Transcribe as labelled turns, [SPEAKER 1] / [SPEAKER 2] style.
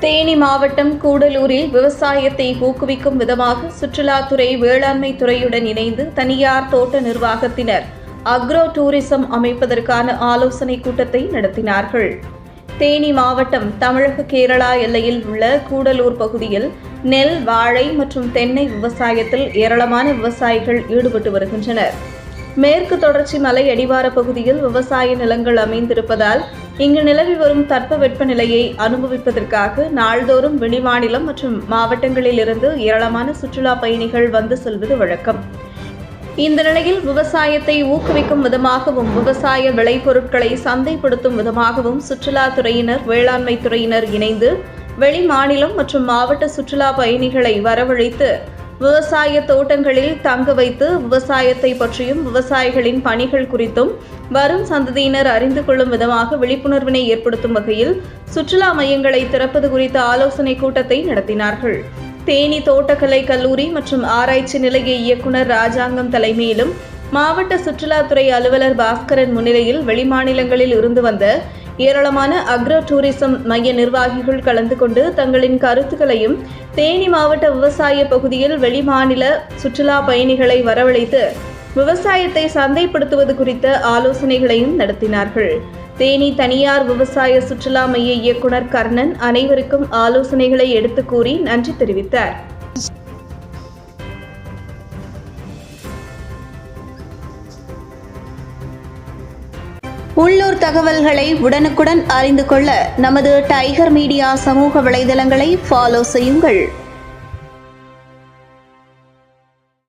[SPEAKER 1] தேனி மாவட்டம் கூடலூரில் விவசாயத்தை ஊக்குவிக்கும் விதமாக சுற்றுலாத்துறை வேளாண்மை துறையுடன் இணைந்து தனியார் தோட்ட நிர்வாகத்தினர் அக்ரோ டூரிசம் அமைப்பதற்கான ஆலோசனை கூட்டத்தை நடத்தினார்கள். தேனி மாவட்டம் தமிழக கேரளா எல்லையில் உள்ள கூடலூர் பகுதியில் நெல், வாழை மற்றும் தென்னை விவசாயத்தில் ஏராளமான விவசாயிகள் ஈடுபட்டு வருகின்றனர். மேற்கு தொடர்ச்சி மலை அடிவார பகுதியில் விவசாய நிலங்கள் அமைந்திருப்பதால் இங்கு நிலவி வரும் தட்பவெட்ப நிலையை அனுபவிப்பதற்காக நாள்தோறும் வெளிமாநிலம் மற்றும் மாவட்டங்களில் இருந்து ஏராளமான சுற்றுலா பயணிகள் வந்து செல்வது வழக்கம். இந்த நிலையில் விவசாயத்தை ஊக்குவிக்கும் விதமாகவும் விவசாய விளைபொருட்களை சந்தைப்படுத்தும் விதமாகவும் சுற்றுலாத்துறையினர், வேளாண்மை துறையினர் இணைந்து வெளிமாநிலம் மற்றும் மாவட்ட சுற்றுலா பயணிகளை வரவழைத்து விவசாய தோட்டங்களில் தங்க வைத்து விவசாயத்தை பற்றியும் விவசாயிகளின் பணிகள் குறித்தும் வரும் சந்ததியினர் அறிந்து கொள்ளும் விதமாக விழிப்புணர்வினை ஏற்படுத்தும் வகையில் சுற்றுலா மையங்களை திறப்பது குறித்த ஆலோசனை கூட்டத்தை நடத்தினார்கள். தேனி தோட்டக்கலை கல்லூரி மற்றும் ஆராய்ச்சி நிலைய இயக்குநர் ராஜாங்கம் தலைமையிலும் மாவட்ட சுற்றுலாத்துறை அலுவலர் பாஸ்கரன் முன்னிலையில் வெளிமாநிலங்களில் இருந்து வந்த ஏராளமான அக்ரோ டூரிசம் மைய நிர்வாகிகள் கலந்து கொண்டு தங்களின் கருத்துக்களையும் தேனி மாவட்ட விவசாய பகுதியில் வெளிமாநில சுற்றுலா பயணிகளை வரவழைத்து விவசாயத்தை சந்தைப்படுத்துவது குறித்த ஆலோசனைகளையும் நடத்தினார்கள். தேனி தனியார் விவசாய சுற்றுலா மைய இயக்குநர் கர்ணன் அனைவருக்கும் ஆலோசனைகளை எடுத்து கூறி நன்றி தெரிவித்தார். உள்ளூர் தகவல்களை உடனுக்குடன் அறிந்து கொள்ள நமது டைகர் மீடியா சமூக வலைதளங்களை ஃபாலோ செய்யுங்கள்.